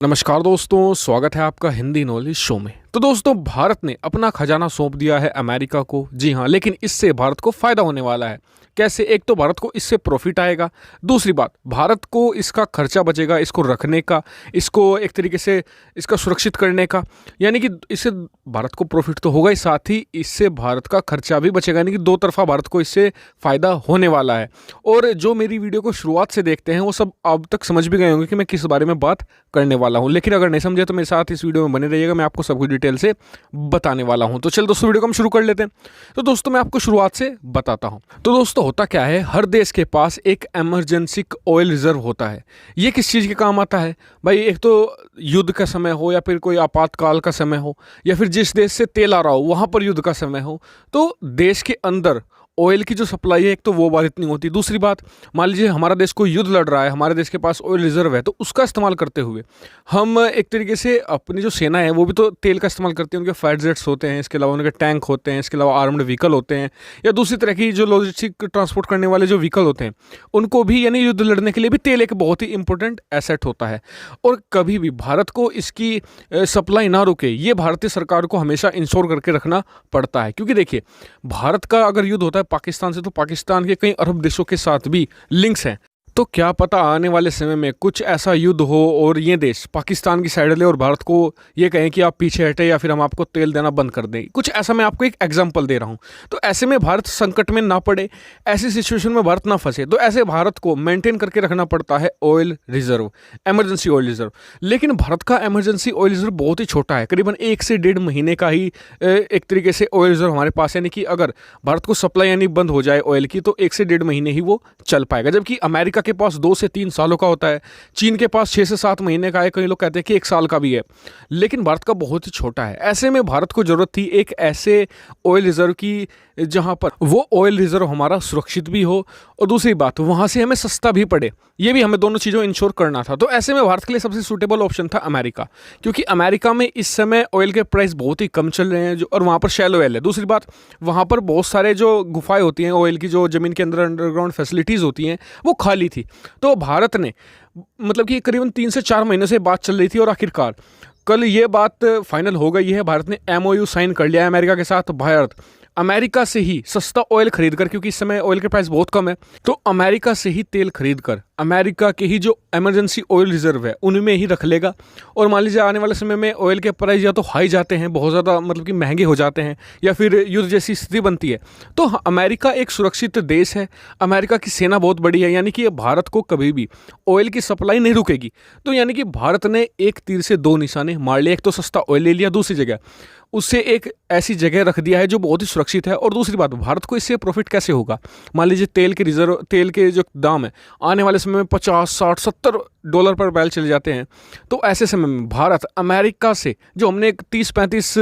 नमस्कार दोस्तों, स्वागत है आपका हिंदी नॉलेज शो में। तो दोस्तों, भारत ने अपना खजाना सौंप दिया है अमेरिका को। जी हाँ, लेकिन इससे भारत को फायदा होने वाला है। कैसे? एक तो भारत को इससे प्रॉफिट आएगा, दूसरी बात भारत को इसका खर्चा बचेगा, इसको रखने का, इसको एक तरीके से इसका सुरक्षित करने का। यानी कि इससे भारत को प्रॉफिट तो होगा ही, साथ ही इससे भारत का खर्चा भी बचेगा। यानी कि दो तरफा भारत को इससे फ़ायदा होने वाला है। और जो मेरी वीडियो को शुरुआत से देखते हैं वो सब अब तक समझ भी गए होंगे कि मैं किस बारे में बात करने वाला हूं। लेकिन अगर नहीं समझे तो मेरे साथ इस वीडियो में बने रहिएगा, मैं आपको सब कुछ डिटेल से बताने वाला हूं। तो चल दोस्तों, वीडियो को हम शुरू कर लेते हैं। तो दोस्तों, मैं आपको शुरुआत से बताता हूं। तो दोस्तों, होता क्या है, हर देश के पास एक इमरजेंसी ऑयल रिजर्व होता है। ये किस चीज़ के काम आता है भाई? एक तो युद्ध का समय हो, या फिर कोई आपातकाल का समय हो, या फिर जिस देश से तेल आ रहा हो वहाँ पर युद्ध का समय हो, तो देश के अंदर ऑयल की जो सप्लाई है, एक तो वो बात नहीं होती। दूसरी बात, मान लीजिए हमारा देश कोई युद्ध लड़ रहा है, हमारे देश के पास ऑयल रिजर्व है, तो उसका इस्तेमाल करते हुए हम एक तरीके से अपनी जो सेना है वो भी तो तेल का इस्तेमाल करती है। उनके फाइटर जेट्स होते हैं, इसके अलावा उनके टैंक होते हैं, इसके अलावा आर्म्ड व्हीकल होते हैं, या दूसरी तरह की जो लॉजिस्टिक ट्रांसपोर्ट करने वाले जो व्हीकल होते हैं, उनको भी यानी युद्ध लड़ने के लिए भी तेल एक बहुत ही इंपॉर्टेंट एसेट होता है। और कभी भी भारत को इसकी सप्लाई ना रुके, ये भारतीय सरकार को हमेशा इंश्योर करके रखना पड़ता है। क्योंकि देखिए, भारत का अगर युद्ध होता है पाकिस्तान से, तो पाकिस्तान के कई अरब देशों के साथ भी लिंक्स हैं। तो क्या पता आने वाले समय में कुछ ऐसा युद्ध हो और ये देश पाकिस्तान की साइड ले और भारत को ये कहें कि आप पीछे हटे या फिर हम आपको तेल देना बंद कर दें। कुछ ऐसा मैं आपको एक एग्जांपल दे रहा हूँ। तो ऐसे में भारत संकट में ना पड़े, ऐसी सिचुएशन में भारत ना फंसे, तो ऐसे भारत को मेंटेन करके रखना पड़ता है oil reserve, emergency oil reserve. लेकिन भारत का इमरजेंसी ऑयल रिजर्व बहुत ही छोटा है, करीबन 1 से 1.5 महीने का ही एक तरीके से ऑयल रिजर्व हमारे पास है। यानी कि अगर भारत को सप्लाई यानी बंद हो जाए ऑयल की, तो 1 से 1.5 महीने ही वो चल पाएगा। जबकि अमेरिका के पास 2 से 3 सालों का होता है, चीन के पास 6 से 7 महीने का है, कई लोग कहते हैं कि 1 साल का भी है। लेकिन भारत का बहुत ही छोटा है। ऐसे में भारत को जरूरत थी एक ऐसे ऑयल रिजर्व की जहां पर वो ऑयल रिजर्व हमारा सुरक्षित भी हो, और दूसरी बात वहां से हमें सस्ता भी पड़े। ये भी हमें दोनों चीज़ों इंश्योर करना था। तो ऐसे में भारत के लिए सबसे सूटेबल ऑप्शन था अमेरिका, क्योंकि अमेरिका में इस समय ऑयल के प्राइस बहुत ही कम चल रहे हैं, जो और वहाँ पर शैलो ऑयल है। दूसरी बात, वहाँ पर बहुत सारे जो गुफाएं होती हैं ऑयल की, जो ज़मीन के अंदर अंडरग्राउंड फैसिलिटीज़ होती हैं, वो खाली थी। तो भारत ने मतलब कि करीबन 3 से 4 महीने से बात चल रही थी, और आखिरकार कल ये बात फाइनल हो गई है। भारत ने MOU साइन कर लिया है अमेरिका के साथ। भारत अमेरिका से ही सस्ता ऑयल खरीद कर, क्योंकि इस समय ऑयल के प्राइस बहुत कम है, तो अमेरिका से ही तेल खरीद कर अमेरिका के ही जो इमरजेंसी ऑयल रिजर्व है उनमें ही रख लेगा। और मान लीजिए आने वाले समय में ऑयल के प्राइस या तो हाई जाते हैं, बहुत ज़्यादा मतलब कि महंगे हो जाते हैं, या फिर युद्ध जैसी स्थिति बनती है, तो अमेरिका एक सुरक्षित देश है। अमेरिका की सेना बहुत बड़ी है, यानी कि भारत को कभी भी ऑयल की सप्लाई नहीं रुकेगी। तो यानी कि भारत ने एक तीर से 2 निशाने मार लिए। एक तो सस्ता ऑयल ले लिया, दूसरी जगह उससे एक ऐसी जगह रख दिया है जो बहुत ही सुरक्षित है। और दूसरी बात, भारत को इससे प्रॉफिट कैसे होगा? मान लीजिए तेल के रिजर्व, तेल के जो दाम है आने वाले समय में 50, 60, 70 डॉलर पर बैरल चले जाते हैं। तो ऐसे समय में भारत अमेरिका से जो हमने 30-35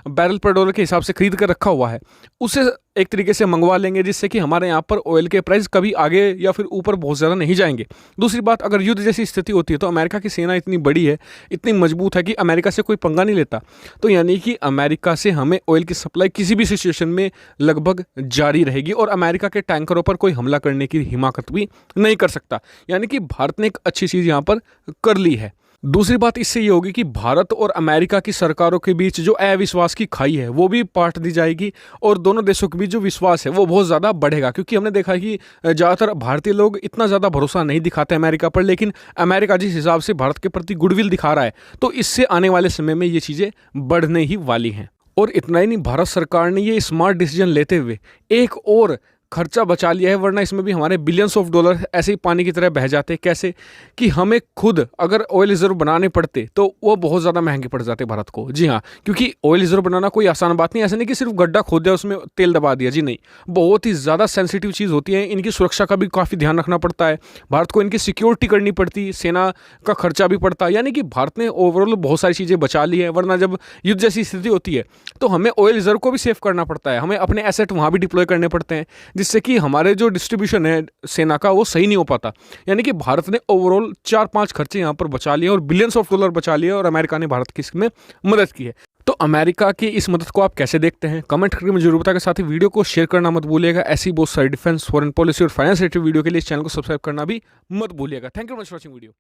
बैरल पर डॉलर के हिसाब से खरीद कर रखा हुआ है, उसे एक तरीके से मंगवा लेंगे, जिससे कि हमारे यहाँ पर ऑयल के प्राइस कभी आगे या फिर ऊपर बहुत ज़्यादा नहीं जाएंगे। दूसरी बात, अगर युद्ध जैसी स्थिति होती है तो अमेरिका की सेना इतनी बड़ी है, इतनी मजबूत है कि अमेरिका से कोई पंगा नहीं लेता। तो यानी कि अमेरिका से हमें ऑयल की सप्लाई किसी भी सिचुएशन में लगभग जारी रहेगी, और अमेरिका के टैंकरों पर कोई हमला करने की हिमाकत भी नहीं कर सकता। यानी कि भारत ने एक अच्छी चीज़ यहाँ पर कर ली है। दूसरी बात इससे ये होगी कि भारत और अमेरिका की सरकारों के बीच जो अविश्वास की खाई है वो भी पाट दी जाएगी, और दोनों देशों के बीच जो विश्वास है वो बहुत ज़्यादा बढ़ेगा। क्योंकि हमने देखा कि ज़्यादातर भारतीय लोग इतना ज़्यादा भरोसा नहीं दिखाते अमेरिका पर, लेकिन अमेरिका जिस हिसाब से भारत के प्रति गुडविल दिखा रहा है, तो इससे आने वाले समय में ये चीज़ें बढ़ने ही वाली हैं। और इतना ही नहीं, भारत सरकार ने ये स्मार्ट डिसीजन लेते हुए एक और खर्चा बचा लिया है, वरना इसमें भी हमारे बिलियंस ऑफ डॉलर ऐसे ही पानी की तरह बह जाते। कैसे? कि हमें खुद अगर ऑयल रिजर्व बनाने पड़ते तो वो बहुत ज़्यादा महंगे पड़ जाते भारत को। जी हाँ, क्योंकि ऑयल रिजर्व बनाना कोई आसान बात नहीं। ऐसा नहीं कि सिर्फ गड्ढा खोद दिया उसमें तेल दबा दिया। जी नहीं, बहुत ही ज़्यादा सेंसिटिव चीज़ होती है। इनकी सुरक्षा का भी काफ़ी ध्यान रखना पड़ता है, भारत को इनकी सिक्योरिटी करनी पड़ती, सेना का खर्चा भी पड़ता है। यानी कि भारत ने ओवरऑल बहुत सारी चीज़ें बचा ली है, वरना जब युद्ध जैसी स्थिति होती है तो हमें ऑयल रिजर्व को भी सेव करना पड़ता है, हमें अपने एसेट वहाँ भी डिप्लॉय करने पड़ते हैं, जिससे कि हमारे जो डिस्ट्रीब्यूशन है सेना का वो सही नहीं हो पाता। यानी कि भारत ने ओवरऑल 4-5 खर्चे यहाँ पर बचा लिए और बिलियंस ऑफ डॉलर बचा लिए, और अमेरिका ने भारत की इसमें मदद की है। तो अमेरिका की इस मदद को आप कैसे देखते हैं? कमेंट करके मुझे जरूर बताएं। साथ ही वीडियो को शेयर करना मत भूलिएगा। ऐसी बहुत सारी डिफेंस, फॉरेन पॉलिसी और फाइनेंस रिलेटेड वीडियो के लिए इस चैनल को सब्सक्राइब करना भी मत भूलिएगा। Thank you very much for watching video.